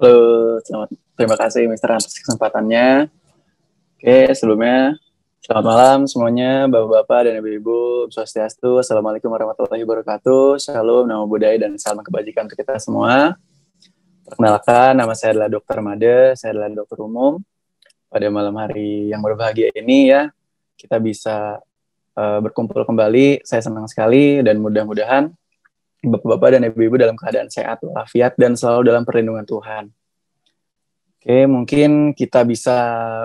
Halo, terima kasih Mister atas kesempatannya. Oke, sebelumnya selamat malam semuanya, Bapak-Bapak dan Ibu-Ibu, Swastiastu, Assalamualaikum warahmatullahi wabarakatuh, Shalom, Namo Buddhaya, dan salam kebajikan untuk kita semua. Perkenalkan, nama saya adalah Dr. Made, saya adalah dokter umum. Pada malam hari yang berbahagia ini ya, kita bisa berkumpul kembali, saya senang sekali dan mudah-mudahan Bapak-Bapak dan Ibu-Ibu dalam keadaan sehat, walafiat, dan selalu dalam perlindungan Tuhan. Oke, mungkin kita bisa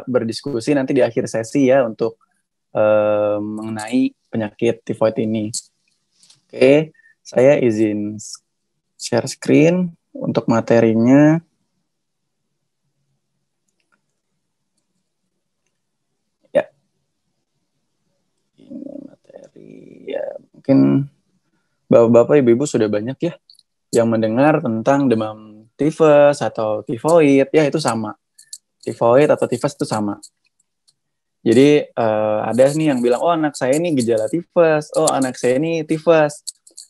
berdiskusi nanti di akhir sesi ya untuk mengenai penyakit tifoid ini. Oke, saya izin share screen untuk materinya. Ya, ini materi ya. Mungkin Bapak-Bapak, Ibu-Ibu sudah banyak ya yang mendengar tentang demam tifus atau tifoid, ya itu sama. Tifoid atau tifus itu sama. Jadi ada nih yang bilang, oh anak saya ini gejala tifus, oh anak saya ini tifus.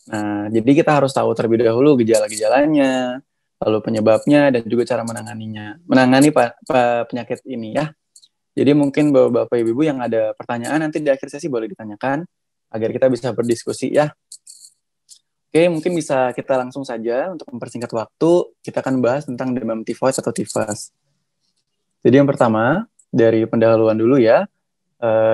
Nah, jadi kita harus tahu terlebih dahulu gejala-gejalanya, lalu penyebabnya, dan juga cara menangani penyakit ini ya. Jadi mungkin Bapak Ibu yang ada pertanyaan nanti di akhir sesi boleh ditanyakan, agar kita bisa berdiskusi ya. Oke, mungkin bisa kita langsung saja untuk mempersingkat waktu, kita akan bahas tentang demam tifoid atau tifus. Jadi yang pertama, dari pendahuluan dulu ya,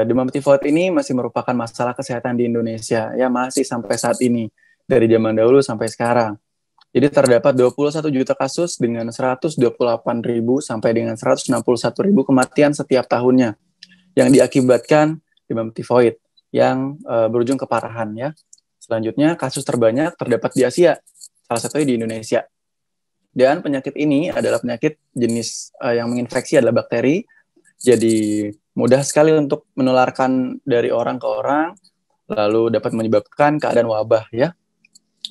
demam tifoid ini masih merupakan masalah kesehatan di Indonesia, ya masih sampai saat ini, dari zaman dahulu sampai sekarang. Jadi terdapat 21 juta kasus dengan 128.000 sampai dengan 161.000 kematian setiap tahunnya, yang diakibatkan demam tifoid, yang berujung keparahan ya. Selanjutnya, kasus terbanyak terdapat di Asia, salah satunya di Indonesia. Dan penyakit ini adalah penyakit jenis yang menginfeksi adalah bakteri, jadi mudah sekali untuk menularkan dari orang ke orang, lalu dapat menyebabkan keadaan wabah ya.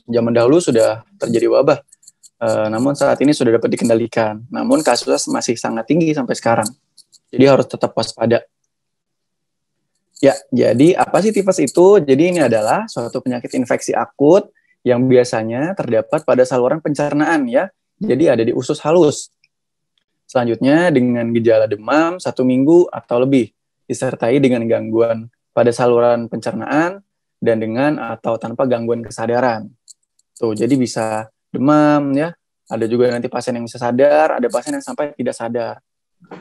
Zaman dahulu sudah terjadi wabah, namun saat ini sudah dapat dikendalikan. Namun kasusnya masih sangat tinggi sampai sekarang, jadi harus tetap waspada. Ya, jadi apa sih tifus itu? Jadi ini adalah suatu penyakit infeksi akut yang biasanya terdapat pada saluran pencernaan ya. Jadi ada di usus halus. Selanjutnya dengan gejala demam 1 minggu atau lebih, disertai dengan gangguan pada saluran pencernaan dan dengan atau tanpa gangguan kesadaran. Tuh, jadi bisa demam ya. Ada juga nanti pasien yang bisa sadar, ada pasien yang sampai tidak sadar.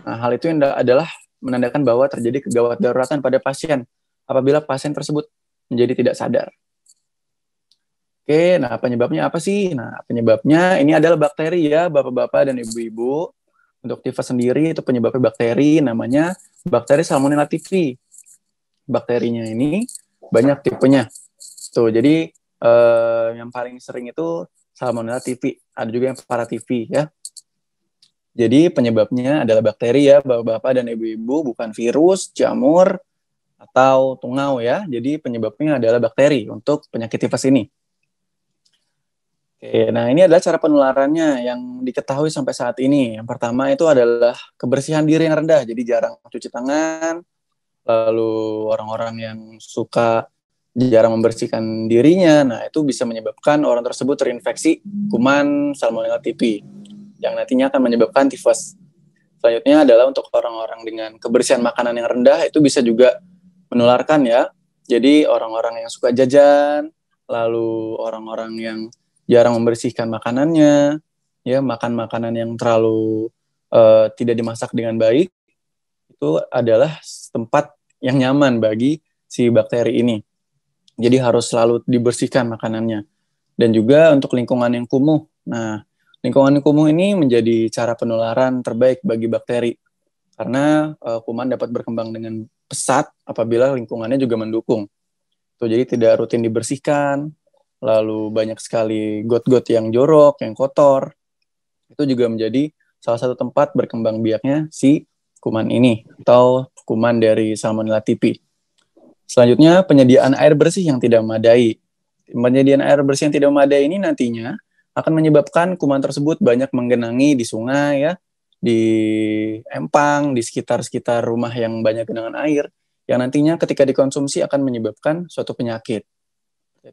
Nah, hal itu adalah menandakan bahwa terjadi kegawat daruratan pada pasien apabila pasien tersebut menjadi tidak sadar. Oke, nah penyebabnya apa sih? Nah, penyebabnya ini adalah bakteri ya, Bapak-bapak dan Ibu-ibu. Untuk tifus sendiri itu penyebabnya bakteri, namanya bakteri Salmonella typhi. Bakterinya ini banyak tipenya. Tuh, jadi yang paling sering itu Salmonella typhi. Ada juga yang paratyphi ya. Jadi penyebabnya adalah bakteri ya, Bapak-bapak dan Ibu-ibu, bukan virus, jamur, atau tungau ya. Jadi penyebabnya adalah bakteri untuk penyakit tifus ini. Oke, nah ini adalah cara penularannya yang diketahui sampai saat ini. Yang pertama itu adalah kebersihan diri yang rendah, jadi jarang cuci tangan, lalu orang-orang yang suka jarang membersihkan dirinya, nah itu bisa menyebabkan orang tersebut terinfeksi kuman Salmonella typhi, yang nantinya akan menyebabkan tifus. Selanjutnya adalah untuk orang-orang dengan kebersihan makanan yang rendah, itu bisa juga menularkan ya. Jadi orang-orang yang suka jajan, lalu orang-orang yang jarang membersihkan makanannya, ya makan makanan yang terlalu tidak dimasak dengan baik, itu adalah tempat yang nyaman bagi si bakteri ini. Jadi harus selalu dibersihkan makanannya. Dan juga untuk lingkungan yang kumuh. Nah, lingkungan yang kumuh ini menjadi cara penularan terbaik bagi bakteri. Karena kuman dapat berkembang dengan pesat apabila lingkungannya juga mendukung. Tuh, jadi tidak rutin dibersihkan, lalu banyak sekali got-got yang jorok, yang kotor. Itu juga menjadi salah satu tempat berkembang biaknya si kuman ini, atau kuman dari Salmonella typhi. Selanjutnya, penyediaan air bersih yang tidak memadai. Penyediaan air bersih yang tidak memadai ini nantinya akan menyebabkan kuman tersebut banyak menggenangi di sungai ya, di empang, di sekitar-sekitar rumah yang banyak genangan air, yang nantinya ketika dikonsumsi akan menyebabkan suatu penyakit.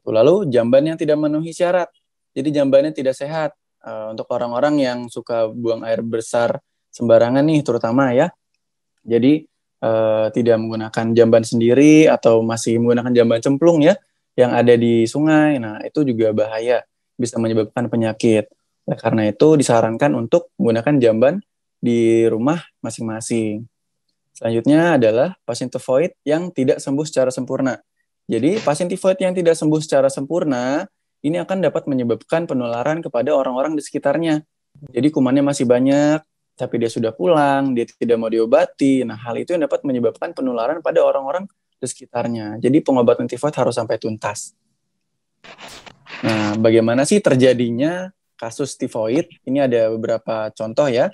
Lalu jamban yang tidak memenuhi syarat. Jadi jambannya tidak sehat, untuk orang-orang yang suka buang air besar sembarangan nih terutama ya. Jadi tidak menggunakan jamban sendiri atau masih menggunakan jamban cemplung ya yang ada di sungai. Nah, itu juga bahaya, bisa menyebabkan penyakit. Oleh karena itu disarankan untuk menggunakan jamban di rumah masing-masing. Selanjutnya adalah pasien tifoid yang tidak sembuh secara sempurna. Jadi, pasien tifoid yang tidak sembuh secara sempurna ini akan dapat menyebabkan penularan kepada orang-orang di sekitarnya. Jadi kumannya masih banyak, tapi dia sudah pulang, dia tidak mau diobati. Nah, hal itu yang dapat menyebabkan penularan pada orang-orang di sekitarnya. Jadi pengobatan tifoid harus sampai tuntas. Nah, bagaimana sih terjadinya kasus tifoid? Ini ada beberapa contoh ya,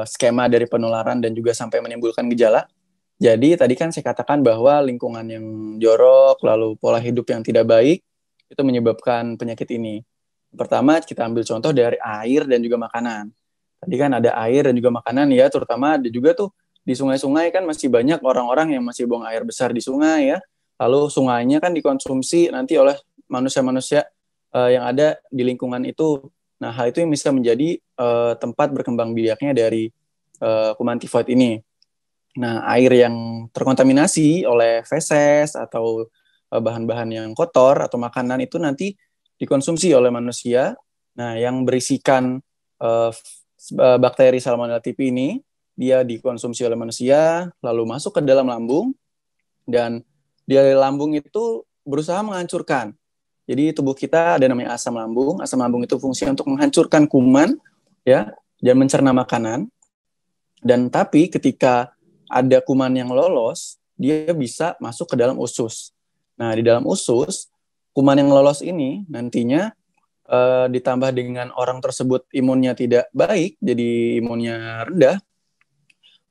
skema dari penularan dan juga sampai menimbulkan gejala. Jadi tadi kan saya katakan bahwa lingkungan yang jorok, lalu pola hidup yang tidak baik, itu menyebabkan penyakit ini. Pertama, kita ambil contoh dari air dan juga makanan. Tadi kan ada air dan juga makanan ya, terutama ada juga tuh di sungai-sungai kan masih banyak orang-orang yang masih buang air besar di sungai ya. Lalu sungainya kan dikonsumsi nanti oleh manusia-manusia yang ada di lingkungan itu. Nah, hal itu yang bisa menjadi tempat berkembang biaknya dari kuman tifoid ini. Nah, air yang terkontaminasi oleh feses atau bahan-bahan yang kotor atau makanan itu nanti dikonsumsi oleh manusia. Nah, yang berisikan bakteri Salmonella typhi ini, dia dikonsumsi oleh manusia, lalu masuk ke dalam lambung, dan di lambung itu berusaha menghancurkan. Jadi tubuh kita ada namanya asam lambung. Asam lambung itu fungsinya untuk menghancurkan kuman, ya, dan mencerna makanan. Dan tapi ketika ada kuman yang lolos, dia bisa masuk ke dalam usus. Nah, di dalam usus, kuman yang lolos ini nantinya ditambah dengan orang tersebut imunnya tidak baik, jadi imunnya rendah,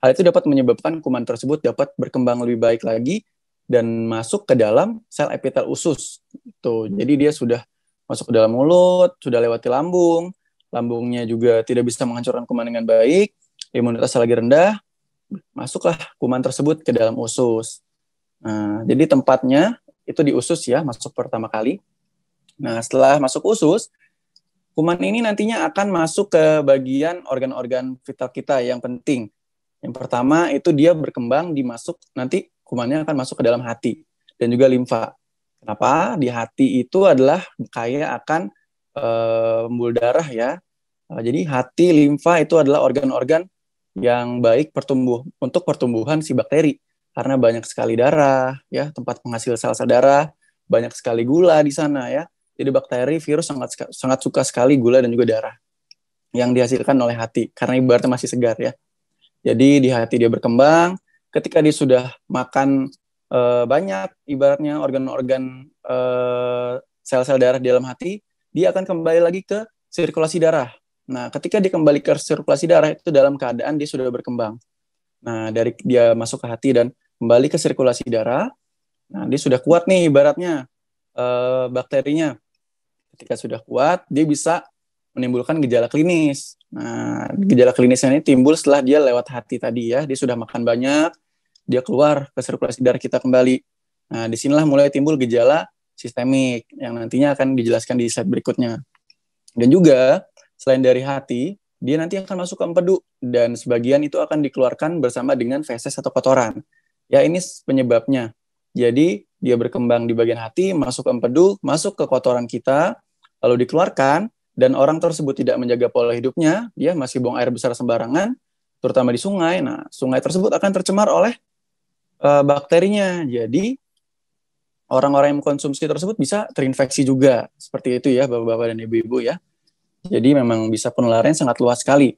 hal itu dapat menyebabkan kuman tersebut dapat berkembang lebih baik lagi dan masuk ke dalam sel epitel usus. Tuh, jadi dia sudah masuk ke dalam mulut, sudah lewati lambung, lambungnya juga tidak bisa menghancurkan kuman dengan baik, imunitas lagi rendah, masuklah kuman tersebut ke dalam usus. Nah, jadi tempatnya itu di usus ya, masuk pertama kali. Nah, setelah masuk usus, kuman ini nantinya akan masuk ke bagian organ-organ vital kita yang penting. Yang pertama itu dia berkembang nanti kumannya akan masuk ke dalam hati dan juga limfa. Kenapa? Di hati itu adalah kaya akan pembuluh darah ya. Jadi hati, limfa itu adalah organ-organ yang baik untuk pertumbuhan si bakteri. Karena banyak sekali darah, ya, tempat penghasil sel-sel darah, banyak sekali gula di sana ya. Jadi bakteri, virus sangat suka sekali gula dan juga darah yang dihasilkan oleh hati karena ibaratnya masih segar ya. Jadi di hati dia berkembang, ketika dia sudah makan banyak ibaratnya organ-organ sel-sel darah di dalam hati, dia akan kembali lagi ke sirkulasi darah. Nah, ketika dia kembali ke sirkulasi darah itu dalam keadaan dia sudah berkembang. Nah, dari dia masuk ke hati dan kembali ke sirkulasi darah, nah dia sudah kuat nih ibaratnya bakterinya. Ketika sudah kuat, dia bisa menimbulkan gejala klinis. Nah, gejala klinisnya ini timbul setelah dia lewat hati tadi ya. Dia sudah makan banyak, dia keluar ke sirkulasi darah kita kembali. Nah, disinilah mulai timbul gejala sistemik yang nantinya akan dijelaskan di slide berikutnya. Dan juga, selain dari hati, dia nanti akan masuk ke empedu dan sebagian itu akan dikeluarkan bersama dengan feses atau kotoran. Ya, ini penyebabnya. Jadi, dia berkembang di bagian hati, masuk ke empedu, masuk ke kotoran kita, lalu dikeluarkan, dan orang tersebut tidak menjaga pola hidupnya, dia masih buang air besar sembarangan, terutama di sungai. Nah, sungai tersebut akan tercemar oleh bakterinya. Jadi, orang-orang yang mengkonsumsi tersebut bisa terinfeksi juga. Seperti itu ya, bapak-bapak dan ibu-ibu ya. Jadi, memang bisa penularannya sangat luas sekali.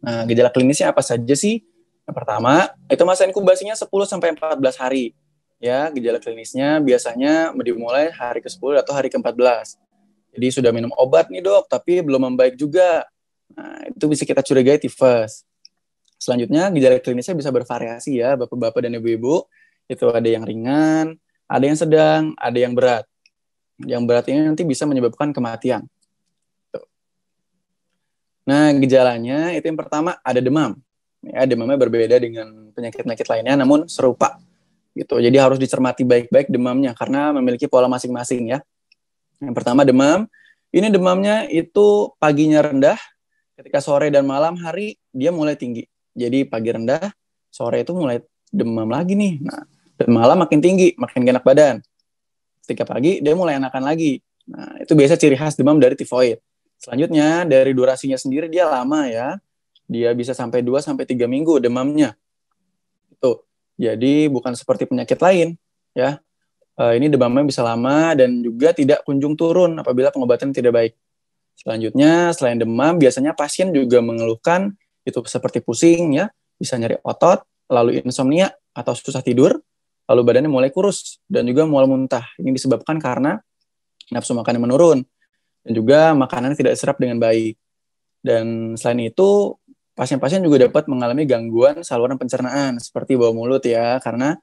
Nah, gejala klinisnya apa saja sih? Yang pertama, itu masa inkubasinya 10-14 hari. Ya, gejala klinisnya biasanya dimulai hari ke-10 atau hari ke-14. Jadi sudah minum obat nih dok, tapi belum membaik juga. Nah, itu bisa kita curigai tifus. Selanjutnya, gejala klinisnya bisa bervariasi ya, bapak-bapak dan ibu-ibu. Itu ada yang ringan, ada yang sedang, ada yang berat. Yang berat ini nanti bisa menyebabkan kematian. Nah, gejalanya itu yang pertama ada demam. Ya, demamnya berbeda dengan penyakit-penyakit lainnya, namun serupa. Gitu. Jadi harus dicermati baik-baik demamnya, karena memiliki pola masing-masing ya. Yang pertama demam, Ini demamnya itu paginya rendah, ketika sore dan malam hari dia mulai tinggi. Jadi pagi rendah, sore itu mulai demam lagi nih. Nah, dan malam makin tinggi, makin gak enak badan. Ketika pagi dia mulai enakan lagi. Nah, itu biasa ciri khas demam dari tifoid. Selanjutnya dari durasinya sendiri dia lama ya. Dia bisa sampai 2 sampai 3 minggu demamnya. Itu. Jadi bukan seperti penyakit lain ya. Ini demamnya bisa lama dan juga tidak kunjung turun apabila pengobatan tidak baik. Selanjutnya, selain demam, biasanya pasien juga mengeluhkan itu seperti pusing ya, bisa nyeri otot, lalu insomnia atau susah tidur, lalu badannya mulai kurus dan juga mual muntah. Ini disebabkan karena nafsu makannya menurun dan juga makanan tidak diserap dengan baik. Dan selain itu, pasien-pasien juga dapat mengalami gangguan saluran pencernaan seperti bau mulut ya, karena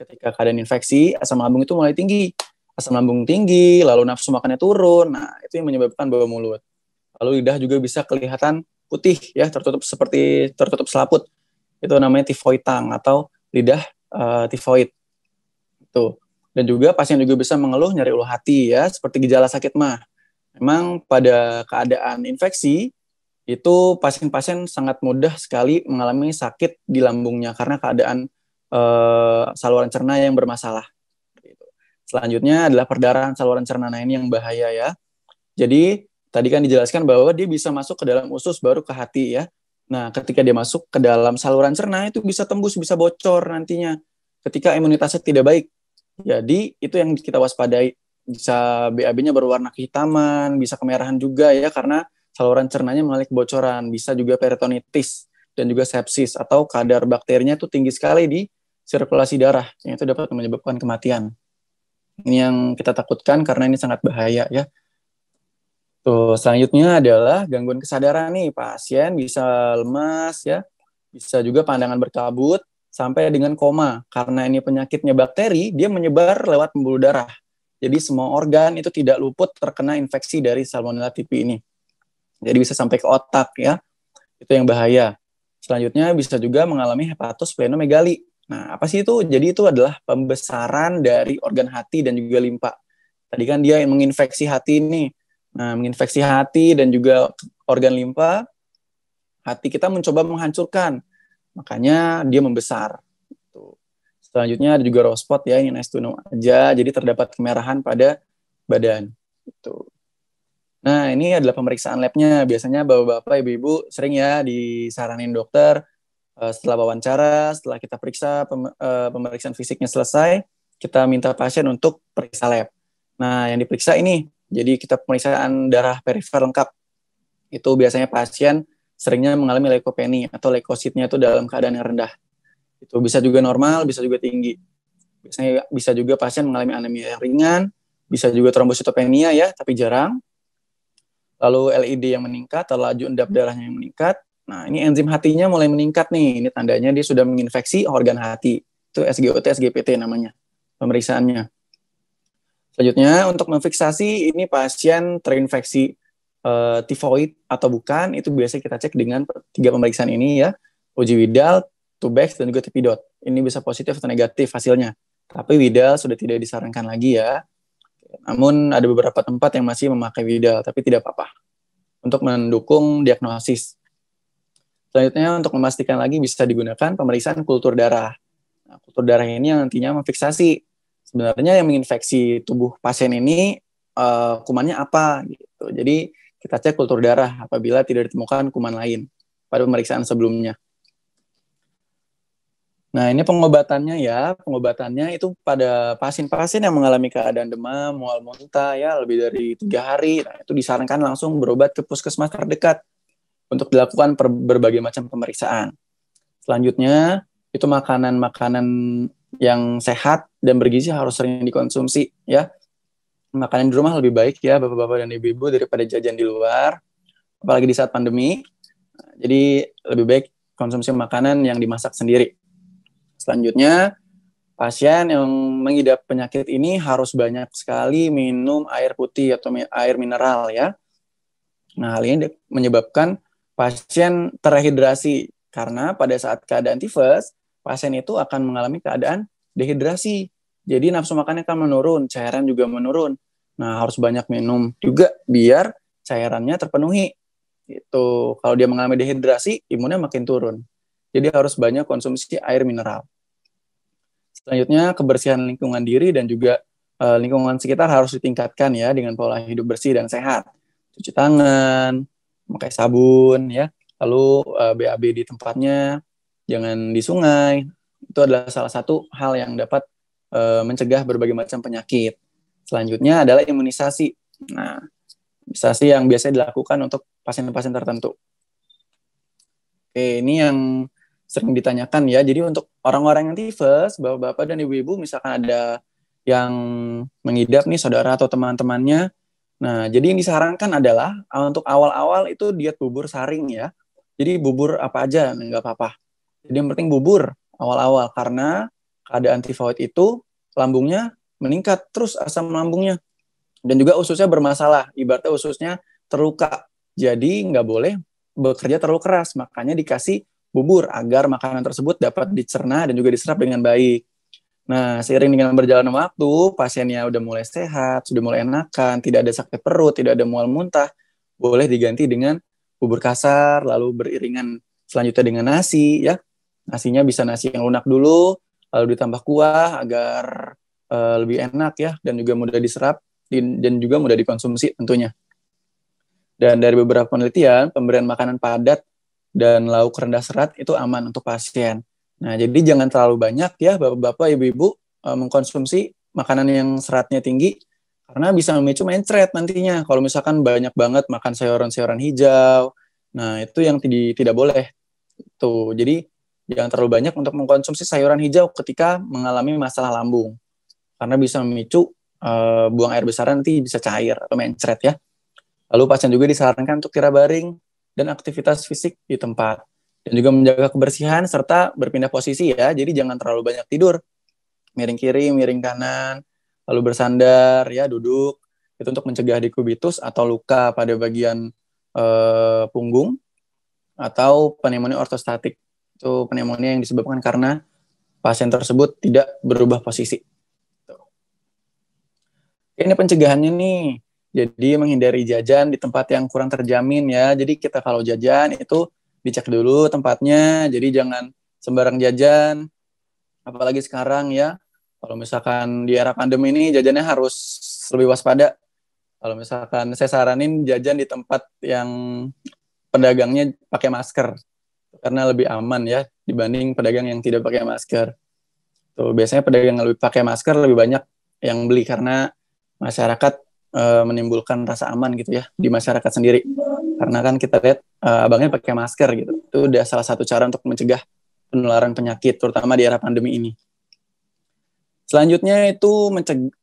ketika keadaan infeksi, asam lambung itu mulai tinggi. Asam lambung tinggi, lalu nafsu makannya turun. Nah, itu yang menyebabkan bau mulut. Lalu lidah juga bisa kelihatan putih ya, tertutup selaput. Itu namanya typhoid tongue atau lidah tifoid. Itu. Dan juga pasien juga bisa mengeluh nyeri ulu hati ya, seperti gejala sakit mah. Memang pada keadaan infeksi itu pasien-pasien sangat mudah sekali mengalami sakit di lambungnya karena keadaan saluran cerna yang bermasalah. Selanjutnya adalah perdarahan saluran cerna. Nah, ini yang bahaya ya. Jadi tadi kan dijelaskan bahwa dia bisa masuk ke dalam usus baru ke hati ya. Nah, ketika dia masuk ke dalam saluran cerna itu bisa tembus, bisa bocor nantinya ketika imunitasnya tidak baik. Jadi itu yang kita waspadai. Bisa BAB-nya berwarna kehitaman, bisa kemerahan juga ya karena saluran cernanya mengalami kebocoran. Bisa juga peritonitis dan juga sepsis atau kadar bakterinya itu tinggi sekali di sirkulasi darah yang itu dapat menyebabkan kematian. Ini yang kita takutkan karena ini sangat bahaya ya. Tuh, selanjutnya adalah gangguan kesadaran nih. Pasien bisa lemas ya, bisa juga pandangan berkabut sampai dengan koma. Karena ini penyakitnya bakteri, dia menyebar lewat pembuluh darah. Jadi semua organ itu tidak luput terkena infeksi dari Salmonella typhi ini. Jadi bisa sampai ke otak ya. Itu yang bahaya. Selanjutnya bisa juga mengalami hepatosplenomegali. Nah, apa sih itu? Jadi itu adalah pembesaran dari organ hati dan juga limpa. Tadi kan dia yang menginfeksi hati ini. Nah, menginfeksi hati dan juga organ limpa, hati kita mencoba menghancurkan. Makanya dia membesar. Selanjutnya ada juga raw spot ya, ini nice to know aja. Jadi terdapat kemerahan pada badan. Gitu. Nah, ini adalah pemeriksaan labnya. Biasanya bapak-bapak, ibu-ibu sering ya disaranin dokter setelah wawancara, setelah kita periksa pemeriksaan fisiknya selesai, kita minta pasien untuk periksa lab. Nah, yang diperiksa ini, jadi kita pemeriksaan darah perifer lengkap. Itu biasanya pasien seringnya mengalami leukopenia atau leukositnya itu dalam keadaan yang rendah. Itu bisa juga normal, bisa juga tinggi. Biasanya bisa juga pasien mengalami anemia yang ringan, bisa juga trombositopenia ya, tapi jarang. Lalu LED yang meningkat, atau laju endap darahnya yang meningkat. Nah, ini enzim hatinya mulai meningkat nih. Ini tandanya dia sudah menginfeksi organ hati. Itu SGOT, SGPT namanya pemeriksaannya. Selanjutnya, untuk memfiksasi ini pasien terinfeksi tifoid atau bukan, itu biasanya kita cek dengan 3 pemeriksaan ini ya. Uji Widal, Tubex, dan juga Tepidot. Ini bisa positif atau negatif hasilnya. Tapi Widal sudah tidak disarankan lagi ya. Namun ada beberapa tempat yang masih memakai Widal, tapi tidak apa-apa. Untuk mendukung diagnosis. Selanjutnya untuk memastikan lagi bisa digunakan pemeriksaan kultur darah. Nah, kultur darah ini yang nantinya memfiksasi sebenarnya yang menginfeksi tubuh pasien ini kumannya apa gitu. Jadi kita cek kultur darah apabila tidak ditemukan kuman lain pada pemeriksaan sebelumnya. Nah, ini pengobatannya ya. Pengobatannya itu pada pasien-pasien yang mengalami keadaan demam, mual muntah ya lebih dari 3 hari. Nah, itu disarankan langsung berobat ke puskesmas terdekat untuk dilakukan berbagai macam pemeriksaan. Selanjutnya, itu makanan-makanan yang sehat dan bergizi harus sering dikonsumsi ya. Makanan di rumah lebih baik ya bapak-bapak dan ibu-ibu daripada jajan di luar, apalagi di saat pandemi. Jadi lebih baik konsumsi makanan yang dimasak sendiri. Selanjutnya, pasien yang mengidap penyakit ini harus banyak sekali minum air putih atau air mineral ya. Nah, hal ini menyebabkan pasien terhidrasi karena pada saat keadaan tifus, pasien itu akan mengalami keadaan dehidrasi. Jadi nafsu makannya akan menurun, cairan juga menurun. Nah, harus banyak minum juga biar cairannya terpenuhi. Itu kalau dia mengalami dehidrasi, imunnya makin turun. Jadi harus banyak konsumsi air mineral. Selanjutnya kebersihan lingkungan diri dan juga lingkungan sekitar harus ditingkatkan ya dengan pola hidup bersih dan sehat. Cuci tangan, pakai sabun ya, lalu BAB di tempatnya, jangan di sungai. Itu adalah salah satu hal yang dapat mencegah berbagai macam penyakit. Selanjutnya adalah imunisasi. Nah, imunisasi yang biasanya dilakukan untuk pasien-pasien tertentu. Oke, ini yang sering ditanyakan ya. Jadi untuk orang-orang yang tifus, bapak-bapak dan ibu-ibu, misalkan ada yang mengidap nih saudara atau teman-temannya. Nah, jadi yang disarankan adalah untuk awal-awal itu diet bubur saring ya. Jadi bubur apa aja, nggak apa-apa. Jadi yang penting bubur awal-awal karena keadaan tifoid itu lambungnya meningkat terus asam lambungnya dan juga ususnya bermasalah. Ibaratnya ususnya terluka. Jadi nggak boleh bekerja terlalu keras. Makanya dikasih bubur agar makanan tersebut dapat dicerna dan juga diserap dengan baik. Nah, seiring dengan berjalannya waktu, pasiennya udah mulai sehat, sudah mulai enakan, tidak ada sakit perut, tidak ada mual muntah, boleh diganti dengan bubur kasar, lalu beriringan selanjutnya dengan nasi, ya. Nasinya bisa nasi yang lunak dulu, lalu ditambah kuah agar lebih enak ya, dan juga mudah diserap, dan juga mudah dikonsumsi tentunya. Dan dari beberapa penelitian, pemberian makanan padat dan lauk rendah serat itu aman untuk pasien. Nah, jadi jangan terlalu banyak ya bapak-bapak, ibu-ibu mengkonsumsi makanan yang seratnya tinggi karena bisa memicu mencret nantinya. Kalau misalkan banyak banget makan sayuran-sayuran hijau, nah itu yang tidak boleh. Tuh, jadi jangan terlalu banyak untuk mengkonsumsi sayuran hijau ketika mengalami masalah lambung karena bisa memicu buang air besar nanti bisa cair atau mencret ya. Lalu pasien juga disarankan untuk tiara baring dan aktivitas fisik di tempat. Dan juga menjaga kebersihan serta berpindah posisi ya. Jadi jangan terlalu banyak tidur. Miring kiri, miring kanan, lalu bersandar ya, duduk. Itu untuk mencegah dekubitus atau luka pada bagian punggung atau pneumonia ortostatik. Itu pneumonia yang disebabkan karena pasien tersebut tidak berubah posisi. Ini pencegahannya nih. Jadi menghindari jajan di tempat yang kurang terjamin ya. Jadi kita kalau jajan itu dicek dulu tempatnya. Jadi jangan sembarang jajan. Apalagi sekarang ya. Kalau misalkan di era pandemi ini jajannya harus lebih waspada. Kalau misalkan saya saranin jajan di tempat yang pedagangnya pakai masker. Karena lebih aman ya dibanding pedagang yang tidak pakai masker. Tuh, biasanya pedagang yang lebih pakai masker lebih banyak yang beli karena masyarakat menimbulkan rasa aman gitu ya di masyarakat sendiri. Karena kan kita lihat abangnya pakai masker gitu. Itu udah salah satu cara untuk mencegah penularan penyakit terutama di era pandemi ini. Selanjutnya itu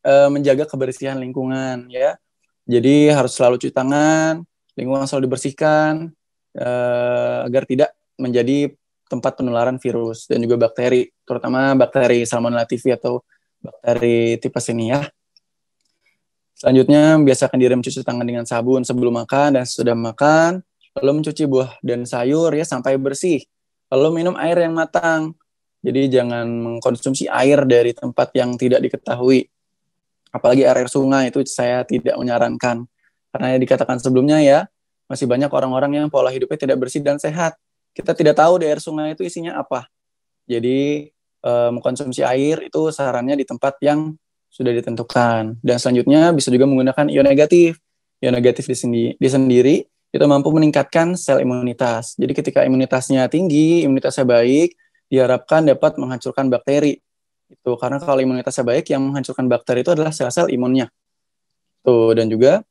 menjaga kebersihan lingkungan ya. Jadi harus selalu cuci tangan, lingkungan selalu dibersihkan agar tidak menjadi tempat penularan virus dan juga bakteri, terutama bakteri Salmonella typhi atau bakteri tipes ini ya. Selanjutnya, biasakan diri mencuci tangan dengan sabun sebelum makan dan sesudah makan, lalu mencuci buah dan sayur ya sampai bersih. Lalu minum air yang matang. Jadi jangan mengkonsumsi air dari tempat yang tidak diketahui. Apalagi air sungai itu saya tidak menyarankan. Karena yang dikatakan sebelumnya ya, masih banyak orang-orang yang pola hidupnya tidak bersih dan sehat. Kita tidak tahu di air sungai itu isinya apa. Jadi mengkonsumsi air itu sarannya di tempat yang sudah ditentukan. Dan selanjutnya bisa juga menggunakan ion negatif. Ion negatif di sendiri itu mampu meningkatkan sel imunitas. Jadi ketika imunitasnya tinggi, imunitasnya baik, diharapkan dapat menghancurkan bakteri. Itu karena kalau imunitasnya baik, yang menghancurkan bakteri itu adalah sel-sel imunnya. Tuh, dan juga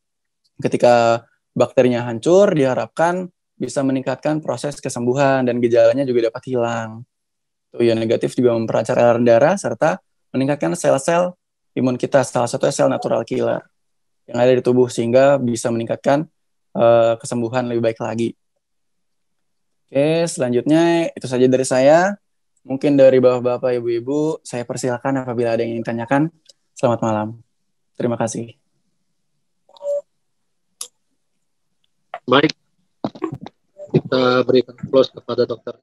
ketika bakterinya hancur, diharapkan bisa meningkatkan proses kesembuhan dan gejalanya juga dapat hilang. Tuh, ion negatif juga memperancar aliran darah serta meningkatkan sel-sel imun kita, salah satu sel natural killer yang ada di tubuh sehingga bisa meningkatkan kesembuhan lebih baik lagi. Oke, selanjutnya itu saja dari saya. Mungkin dari bapak-bapak, ibu-ibu, saya persilakan apabila ada yang ingin tanyakan. Selamat malam. Terima kasih. Baik, kita berikan close kepada dokter.